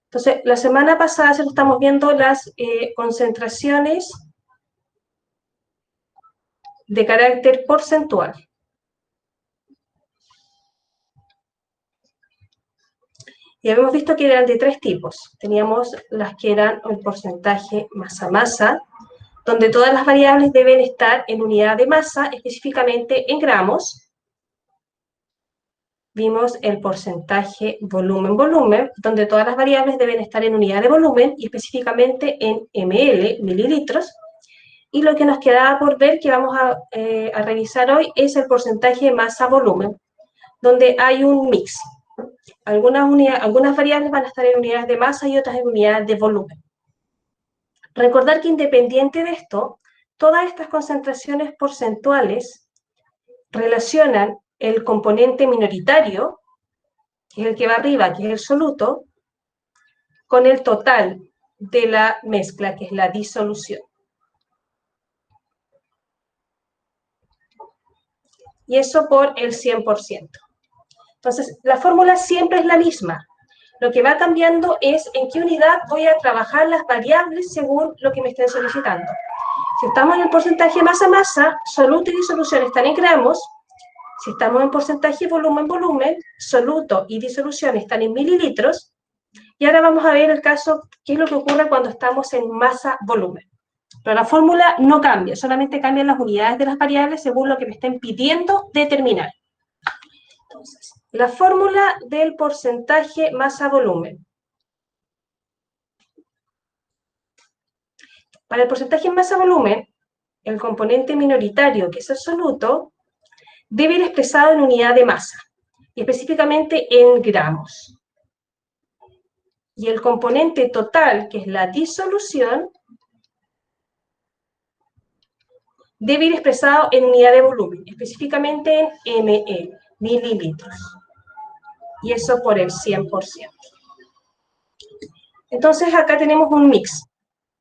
Entonces, la semana pasada se lo estamos viendo las concentraciones de carácter porcentual. Y habíamos visto que eran de tres tipos. Teníamos las que eran el porcentaje masa-masa, donde todas las variables deben estar en unidad de masa, específicamente en gramos. Vimos el porcentaje volumen-volumen, donde todas las variables deben estar en unidad de volumen, y específicamente en ml, mililitros. Y lo que nos quedaba por ver, que vamos a revisar hoy, es el porcentaje masa-volumen, donde hay un mix. Algunas variables van a estar en unidades de masa y otras en unidades de volumen. Recordar que independiente de esto, todas estas concentraciones porcentuales relacionan el componente minoritario, que es el que va arriba, que es el soluto, con el total de la mezcla, que es la disolución. Y eso por el 100%. Entonces, la fórmula siempre es la misma. Lo que va cambiando es en qué unidad voy a trabajar las variables según lo que me estén solicitando. Si estamos en el porcentaje masa-masa, soluto y disolución están en gramos. Si estamos en porcentaje volumen-volumen, soluto y disolución están en mililitros. Y ahora vamos a ver el caso, qué es lo que ocurre cuando estamos en masa-volumen. Pero la fórmula no cambia, solamente cambian las unidades de las variables según lo que me estén pidiendo determinar. Entonces, la fórmula del porcentaje masa-volumen. Para el porcentaje masa-volumen, el componente minoritario, que es el soluto, debe ir expresado en unidad de masa, y específicamente en gramos. Y el componente total, que es la disolución, debe ir expresado en unidad de volumen, específicamente en ml, mililitros. Y eso por el 100%. Entonces acá tenemos un mix.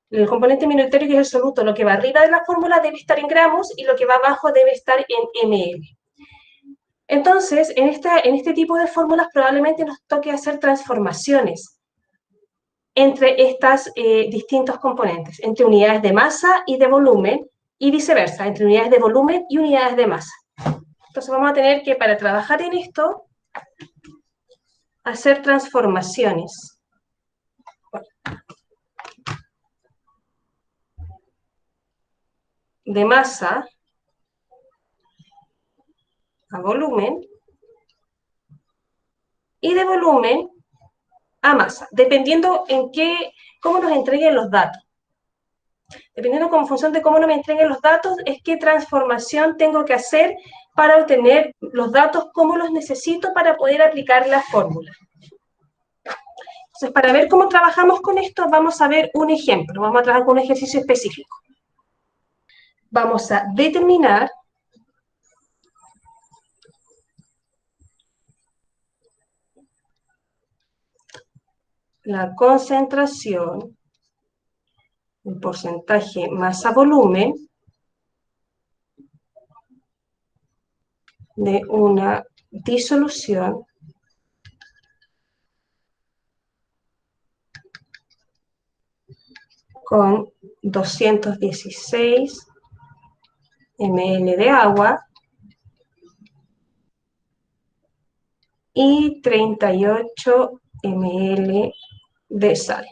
El componente minoritario, que es el soluto, lo que va arriba de la fórmula debe estar en gramos y lo que va abajo debe estar en ml. Entonces, en este tipo de fórmulas probablemente nos toque hacer transformaciones entre estos distintos componentes, entre unidades de masa y de volumen, y viceversa, entre unidades de volumen y unidades de masa. Entonces vamos a tener que, para trabajar en esto, hacer transformaciones. De masa a volumen y de volumen a masa, dependiendo cómo nos entreguen los datos. Dependiendo en función de cómo no me entreguen los datos, es qué transformación tengo que hacer para obtener los datos como los necesito para poder aplicar la fórmula. Entonces, para ver cómo trabajamos con esto, vamos a ver un ejemplo. Vamos a trabajar con un ejercicio específico. Vamos a determinar la concentración, el porcentaje masa-volumen de una disolución con 216 ml de agua y 38 ml de sal.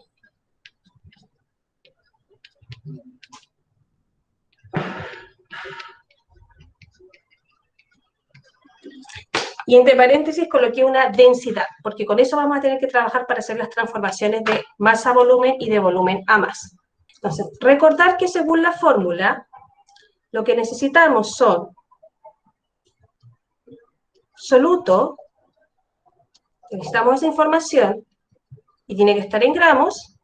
Y entre paréntesis coloqué una densidad, porque con eso vamos a tener que trabajar para hacer las transformaciones de masa a volumen y de volumen a masa. Entonces, recordar que según la fórmula, lo que necesitamos son soluto, necesitamos esa información, y tiene que estar en gramos,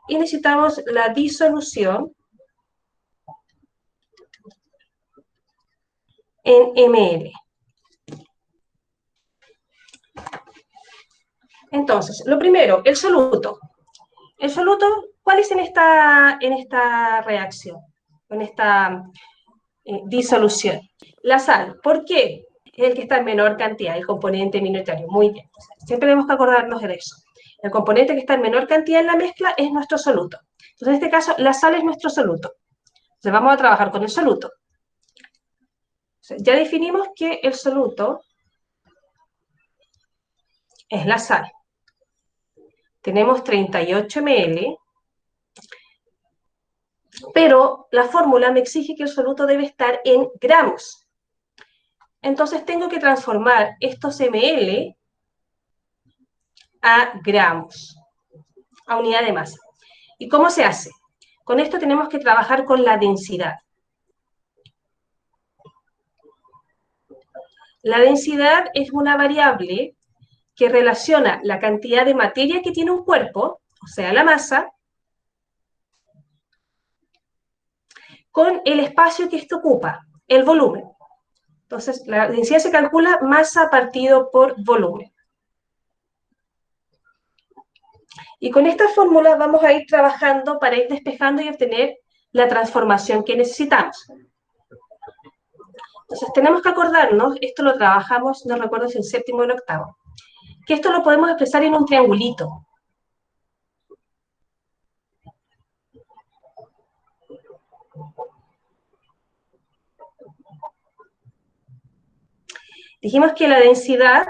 y necesitamos la disolución en ml. Entonces, lo primero, el soluto. El soluto, ¿cuál es en esta reacción? En esta disolución. La sal, ¿por qué? Es el que está en menor cantidad, el componente minoritario. Muy bien. Siempre tenemos que acordarnos de eso. El componente que está en menor cantidad en la mezcla es nuestro soluto. Entonces, en este caso, la sal es nuestro soluto. Entonces, vamos a trabajar con el soluto. Ya definimos que el soluto es la sal. Tenemos 38 ml, pero la fórmula me exige que el soluto debe estar en gramos. Entonces tengo que transformar estos ml a gramos, a unidad de masa. ¿Y cómo se hace? Con esto tenemos que trabajar con la densidad. La densidad es una variable que relaciona la cantidad de materia que tiene un cuerpo, o sea, la masa, con el espacio que éste ocupa, el volumen. Entonces, la densidad se calcula masa partido por volumen. Y con esta fórmula vamos a ir trabajando para ir despejando y obtener la transformación que necesitamos. Entonces, tenemos que acordarnos, esto lo trabajamos, no recuerdo si en séptimo o en octavo, que esto lo podemos expresar en un triangulito. Dijimos que la densidad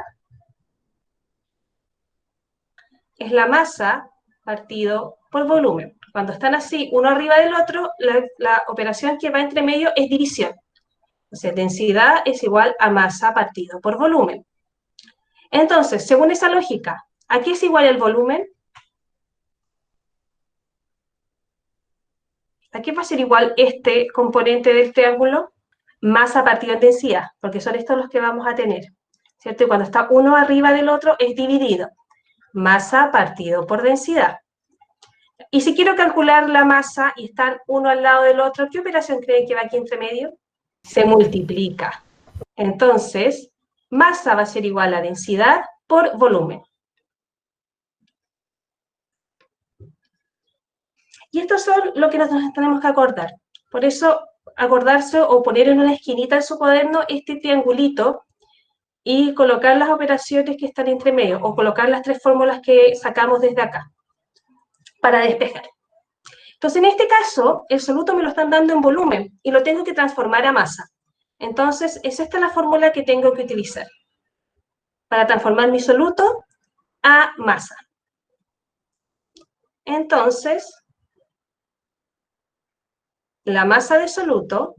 es la masa partido por volumen. Cuando están así, uno arriba del otro, la operación que va entre medio es división. Entonces, densidad es igual a masa partido por volumen. Entonces, según esa lógica, ¿a qué es igual el volumen? ¿A qué va a ser igual este componente del triángulo? Masa partido en densidad, porque son estos los que vamos a tener, ¿cierto? Y cuando está uno arriba del otro es dividido. Masa partido por densidad. Y si quiero calcular la masa y están uno al lado del otro, ¿qué operación creen que va aquí entre medio? Se multiplica. Entonces, masa va a ser igual a densidad por volumen. Y estos son lo que nosotros tenemos que acordar. Por eso, acordarse o poner en una esquinita en su cuaderno este triangulito y colocar las operaciones que están entre medio, o colocar las tres fórmulas que sacamos desde acá, para despejar. Entonces, en este caso, el soluto me lo están dando en volumen, y lo tengo que transformar a masa. Entonces, es esta la fórmula que tengo que utilizar, para transformar mi soluto a masa. Entonces, la masa de soluto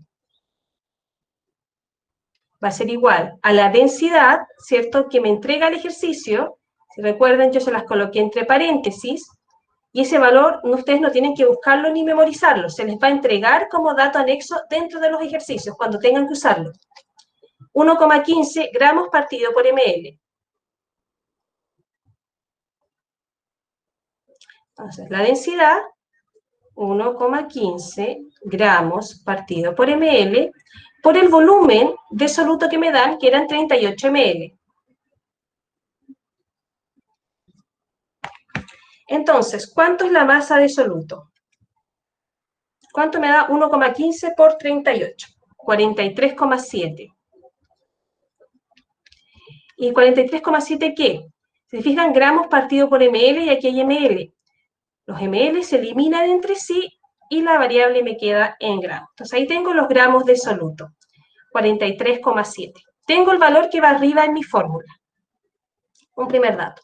va a ser igual a la densidad, ¿cierto?, que me entrega el ejercicio. Si recuerdan, yo se las coloqué entre paréntesis, y ese valor ustedes no tienen que buscarlo ni memorizarlo, se les va a entregar como dato anexo dentro de los ejercicios, cuando tengan que usarlo. 1,15 gramos partido por ml. Entonces, la densidad, 1,15 gramos partido por ml, por el volumen de soluto que me dan, que eran 38 ml. Entonces, ¿cuánto es la masa de soluto? ¿Cuánto me da 1,15 por 38? 43,7. ¿Y 43,7 qué? Se fijan, gramos partido por ml, y aquí hay ml. Los ml se eliminan entre sí y la variable me queda en gramos. Entonces ahí tengo los gramos de soluto, 43,7. Tengo el valor que va arriba en mi fórmula. Un primer dato.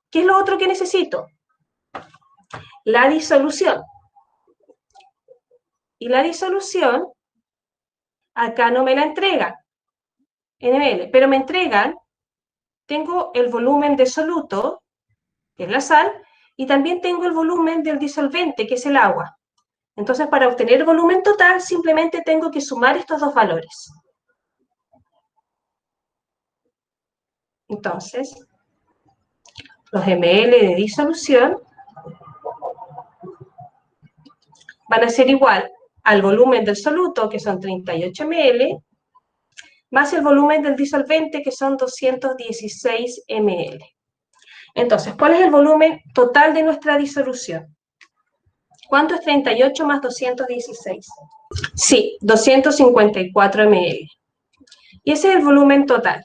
¿Qué es lo otro que necesito? La disolución. Y la disolución, acá no me la entregan en ml, pero me entregan, tengo el volumen de soluto, que es la sal, y también tengo el volumen del disolvente, que es el agua. Entonces, para obtener volumen total, simplemente tengo que sumar estos dos valores. Entonces, los ml de disolución van a ser igual al volumen del soluto, que son 38 ml, más el volumen del disolvente, que son 216 ml. Entonces, ¿cuál es el volumen total de nuestra disolución? ¿Cuánto es 38 más 216? Sí, 254 ml. Y ese es el volumen total.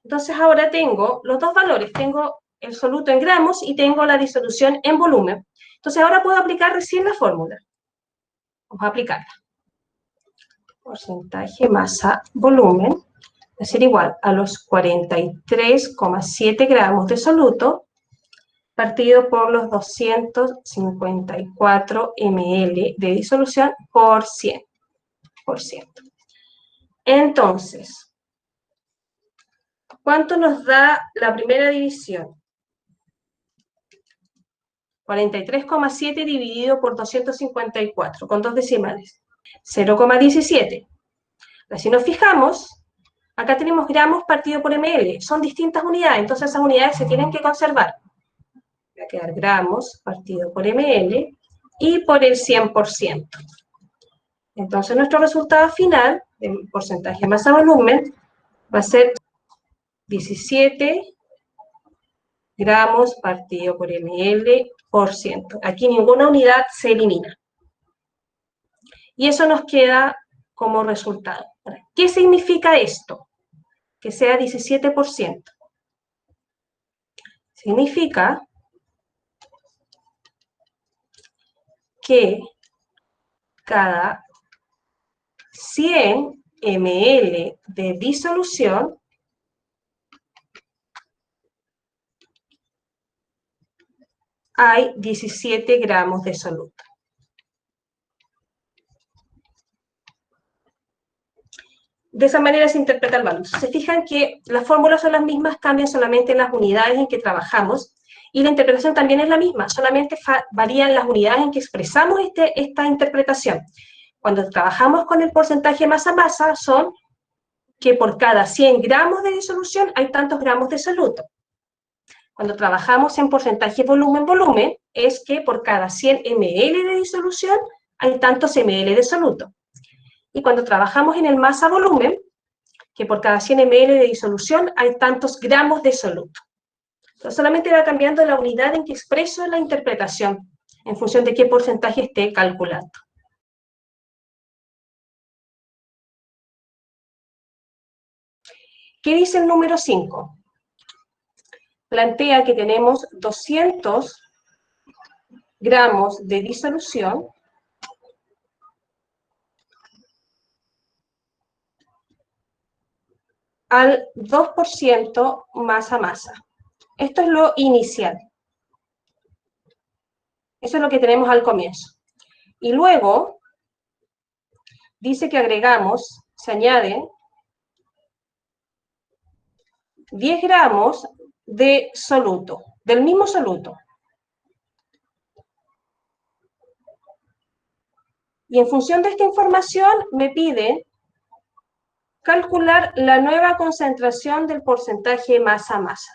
Entonces ahora tengo los dos valores, tengo el soluto en gramos y tengo la disolución en volumen. Entonces ahora puedo aplicar recién la fórmula. Vamos a aplicarla. Porcentaje masa volumen va a ser igual a los 43,7 gramos de soluto partido por los 254 ml de disolución por 100%. Entonces, ¿cuánto nos da la primera división? 43,7 dividido por 254, con dos decimales. 0,17. Si nos fijamos, acá tenemos gramos partido por ml. Son distintas unidades, entonces esas unidades se tienen que conservar. Va a quedar gramos partido por ml y por el 100%. Entonces nuestro resultado final, de porcentaje masa-volumen, va a ser 17 gramos partido por ml por ciento. Aquí ninguna unidad se elimina. Y eso nos queda como resultado. ¿Qué significa esto? Que sea 17%. Significa que cada 100 ml de disolución hay 17 gramos de soluto. De esa manera se interpreta el valor. Se fijan que las fórmulas son las mismas, cambian solamente las unidades en que trabajamos, y la interpretación también es la misma, solamente varían las unidades en que expresamos esta interpretación. Cuando trabajamos con el porcentaje masa-masa, son que por cada 100 gramos de disolución hay tantos gramos de soluto. Cuando trabajamos en porcentaje volumen-volumen, es que por cada 100 ml de disolución hay tantos ml de soluto. Y cuando trabajamos en el masa-volumen, que por cada 100 ml de disolución hay tantos gramos de soluto. Entonces, solamente va cambiando la unidad en que expreso la interpretación, en función de qué porcentaje esté calculando. ¿Qué dice el número 5? Plantea que tenemos 200 gramos de disolución al 2% masa-masa. Esto es lo inicial. Eso es lo que tenemos al comienzo. Y luego dice que agregamos, se añaden 10 gramos de soluto, del mismo soluto. Y en función de esta información me piden calcular la nueva concentración del porcentaje masa-masa.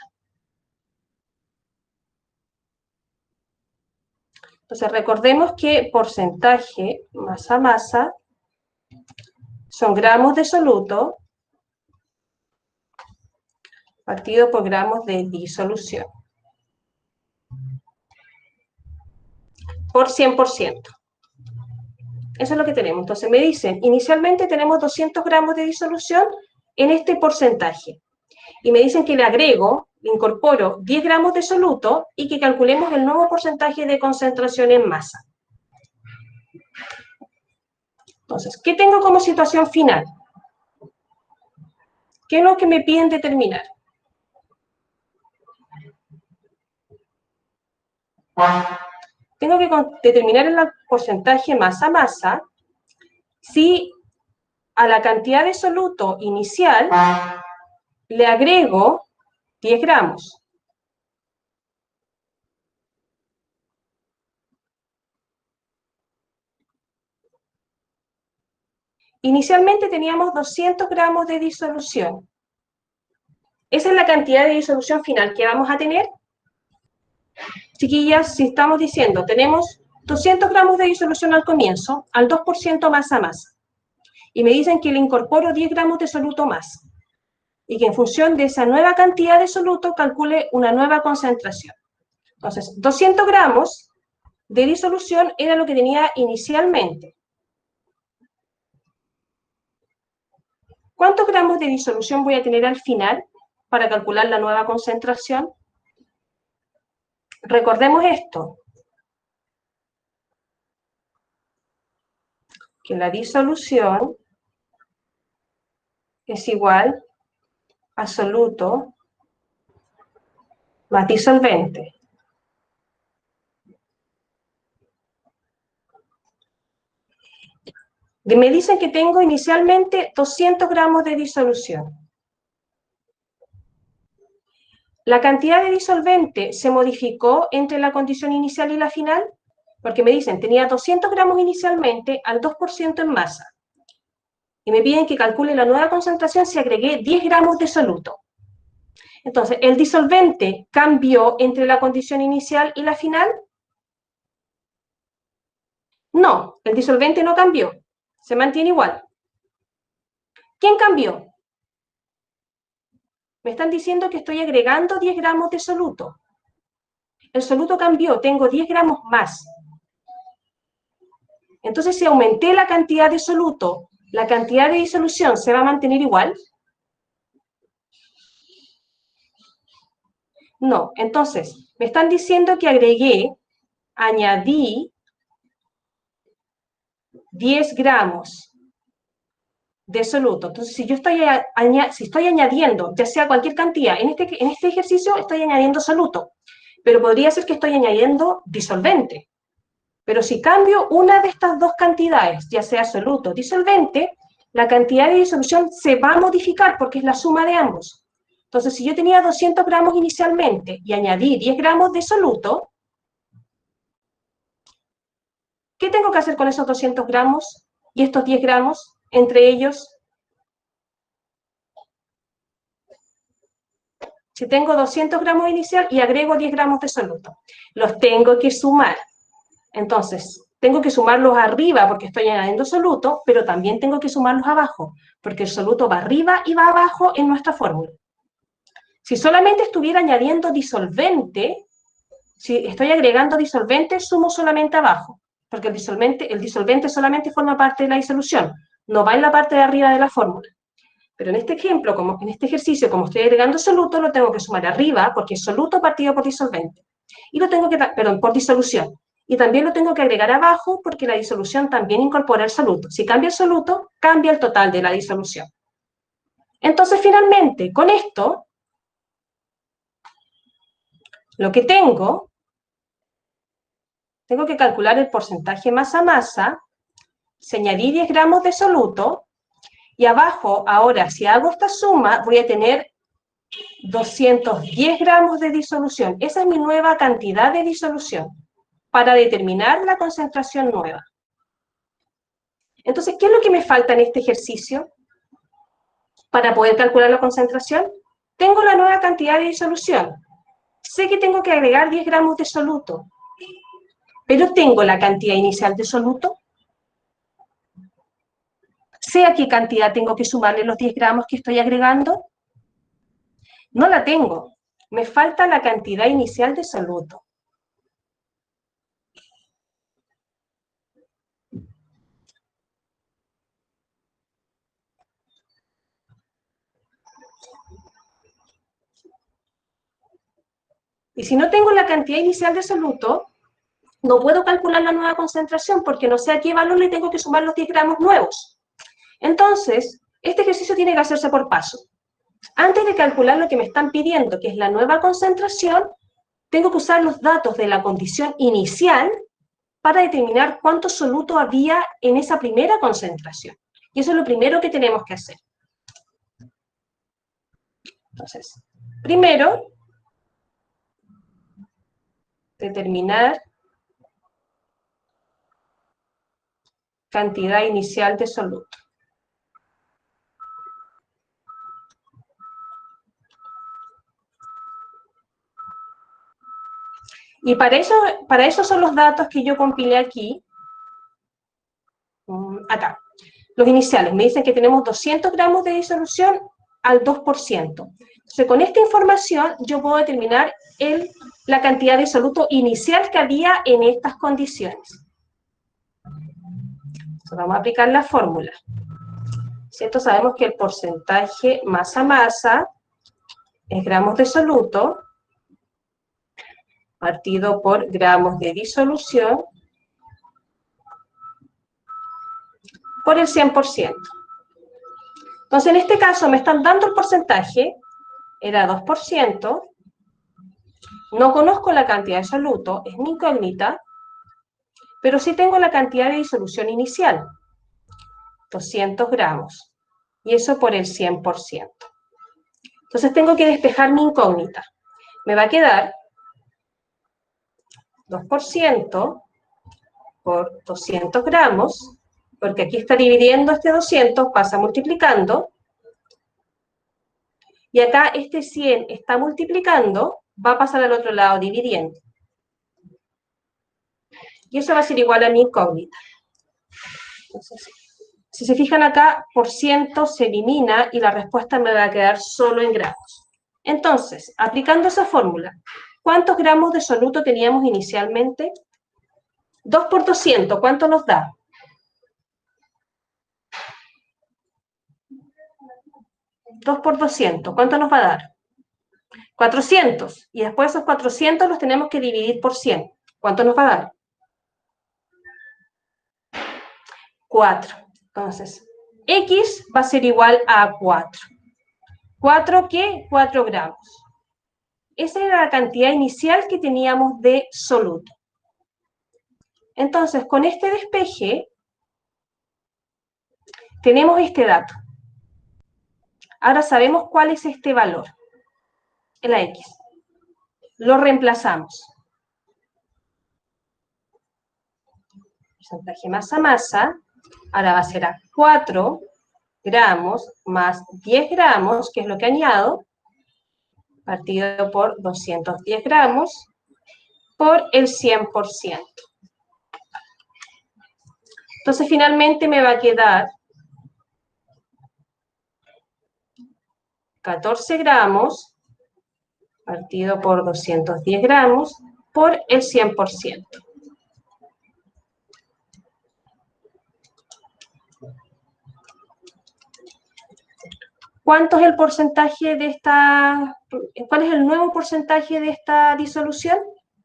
Entonces recordemos que porcentaje masa-masa son gramos de soluto partido por gramos de disolución por 100%. Eso es lo que tenemos. Entonces me dicen, inicialmente tenemos 200 gramos de disolución en este porcentaje. Y me dicen que le agrego, le incorporo 10 gramos de soluto y que calculemos el nuevo porcentaje de concentración en masa. Entonces, ¿qué tengo como situación final? ¿Qué es lo que me piden determinar? Tengo que determinar el porcentaje masa-masa si a la cantidad de soluto inicial le agrego 10 gramos. Inicialmente teníamos 200 gramos de disolución. Esa es la cantidad de disolución final que vamos a tener. Chiquillas, si estamos diciendo, tenemos 200 gramos de disolución al comienzo, al 2% masa-masa. Y me dicen que le incorporo 10 gramos de soluto más. Y que en función de esa nueva cantidad de soluto calcule una nueva concentración. Entonces, 200 gramos de disolución era lo que tenía inicialmente. ¿Cuántos gramos de disolución voy a tener al final para calcular la nueva concentración? Recordemos esto, que la disolución es igual a soluto más disolvente. Me dicen que tengo inicialmente 200 gramos de disolución. ¿La cantidad de disolvente se modificó entre la condición inicial y la final? Porque me dicen, tenía 200 gramos inicialmente al 2% en masa. Y me piden que calcule la nueva concentración si agregué 10 gramos de soluto. Entonces, ¿el disolvente cambió entre la condición inicial y la final? No, el disolvente no cambió, se mantiene igual. ¿Quién cambió? Me están diciendo que estoy agregando 10 gramos de soluto. El soluto cambió, tengo 10 gramos más. Entonces, si aumenté la cantidad de soluto, ¿la cantidad de disolución se va a mantener igual? No. Entonces, me están diciendo que añadí 10 gramos de soluto. Entonces, si yo estoy añadiendo, ya sea cualquier cantidad, en este ejercicio estoy añadiendo soluto, pero podría ser que estoy añadiendo disolvente. Pero si cambio una de estas dos cantidades, ya sea soluto o disolvente, la cantidad de disolución se va a modificar porque es la suma de ambos. Entonces, si yo tenía 200 gramos inicialmente y añadí 10 gramos de soluto, ¿qué tengo que hacer con esos 200 gramos y estos 10 gramos entre ellos? Si tengo 200 gramos inicial y agrego 10 gramos de soluto, los tengo que sumar. Entonces, tengo que sumarlos arriba porque estoy añadiendo soluto, pero también tengo que sumarlos abajo, porque el soluto va arriba y va abajo en nuestra fórmula. Si solamente estuviera añadiendo disolvente, si estoy agregando disolvente, sumo solamente abajo, porque el disolvente solamente forma parte de la disolución, no va en la parte de arriba de la fórmula. Pero en este ejemplo, en este ejercicio, como estoy agregando soluto, lo tengo que sumar arriba, porque es soluto partido por disolvente. Y lo tengo que, perdón, por disolución. Y también lo tengo que agregar abajo, porque la disolución también incorpora el soluto. Si cambia el soluto, cambia el total de la disolución. Entonces, finalmente, con esto, lo que tengo que calcular el porcentaje masa-masa, si añadí 10 gramos de soluto, y abajo, ahora, si hago esta suma, voy a tener 210 gramos de disolución. Esa es mi nueva cantidad de disolución para determinar la concentración nueva. Entonces, ¿qué es lo que me falta en este ejercicio para poder calcular la concentración? Tengo la nueva cantidad de disolución. Sé que tengo que agregar 10 gramos de soluto, pero ¿tengo la cantidad inicial de soluto? ¿Sé a qué cantidad tengo que sumarle los 10 gramos que estoy agregando? No la tengo. Me falta la cantidad inicial de soluto. Y si no tengo la cantidad inicial de soluto, no puedo calcular la nueva concentración porque no sé a qué valor le tengo que sumar los 10 gramos nuevos. Entonces, este ejercicio tiene que hacerse por paso. Antes de calcular lo que me están pidiendo, que es la nueva concentración, tengo que usar los datos de la condición inicial para determinar cuánto soluto había en esa primera concentración. Y eso es lo primero que tenemos que hacer. Entonces, primero, determinar cantidad inicial de soluto. Y para eso son los datos que yo compilé aquí, acá. Los iniciales me dicen que tenemos 200 gramos de disolución al 2%. Entonces, con esta información yo puedo determinar la cantidad de soluto inicial que había en estas condiciones. Entonces, vamos a aplicar la fórmula. ¿Cierto? Sabemos que el porcentaje masa-masa es gramos de soluto partido por gramos de disolución por el 100%. Entonces, en este caso me están dando el porcentaje, era 2%, no conozco la cantidad de soluto, es mi incógnita, pero sí tengo la cantidad de disolución inicial, 200 gramos, y eso por el 100%. Entonces tengo que despejar mi incógnita. Me va a quedar 2% por 200 gramos, porque aquí está dividiendo este 200, pasa multiplicando, y acá este 100 está multiplicando, va a pasar al otro lado dividiendo. Y eso va a ser igual a mi incógnita. Entonces, si se fijan acá, por ciento se elimina y la respuesta me va a quedar solo en gramos. Entonces, aplicando esa fórmula, ¿cuántos gramos de soluto teníamos inicialmente? 2 por 200, ¿cuánto nos da? 2 por 200, ¿cuánto nos va a dar? 400. Y después esos 400 los tenemos que dividir por 100. ¿Cuánto nos va a dar? 4. Entonces, X va a ser igual a 4. ¿4 qué? 4 gramos. Esa era la cantidad inicial que teníamos de soluto. Entonces, con este despeje, tenemos este dato. Ahora sabemos cuál es este valor, la X. Lo reemplazamos. Porcentaje masa-masa, ahora va a ser a 4 gramos más 10 gramos, que es lo que añado, partido por 210 gramos, por el 100%. Entonces, finalmente me va a quedar 14 gramos, partido por 210 gramos, por el 100%. ¿Cuánto es el porcentaje de esta, cuál es el nuevo porcentaje de esta disolución?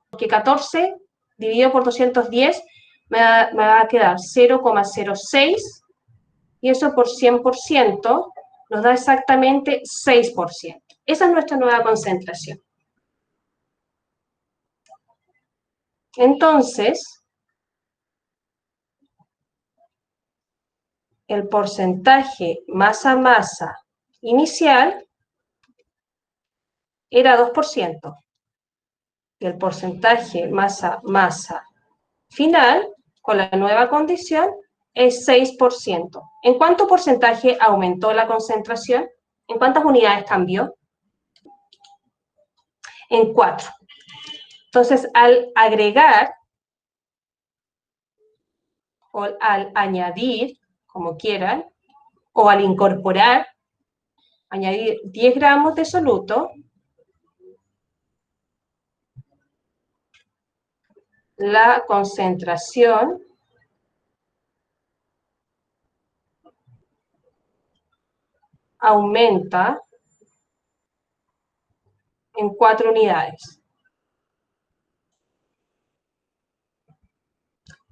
Porque 14 dividido por 210 me va a quedar 0,06 y eso por 100% nos da exactamente 6%. Esa es nuestra nueva concentración. Entonces, el porcentaje masa-masa inicial era 2%. Y el porcentaje masa-masa final, con la nueva condición, es 6%. ¿En cuánto porcentaje aumentó la concentración? ¿En cuántas unidades cambió? En 4. Entonces, al agregar o al añadir, como quieran, o al incorporar, añadir 10 gramos de soluto, la concentración aumenta en 4 unidades.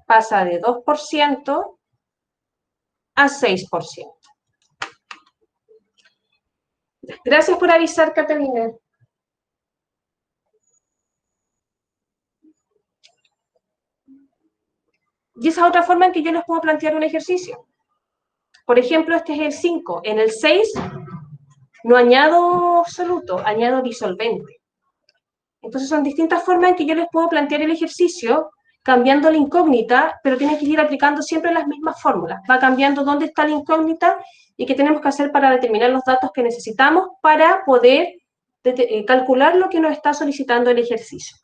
Pasa de 2% a 6%. Gracias por avisar, Catalina. Y esa es otra forma en que yo les puedo plantear un ejercicio. Por ejemplo, este es el 5. En el 6 no añado soluto, añado disolvente. Entonces son distintas formas en que yo les puedo plantear el ejercicio, cambiando la incógnita, pero tienen que ir aplicando siempre las mismas fórmulas. Va cambiando dónde está la incógnita y qué tenemos que hacer para determinar los datos que necesitamos para poder calcular lo que nos está solicitando el ejercicio.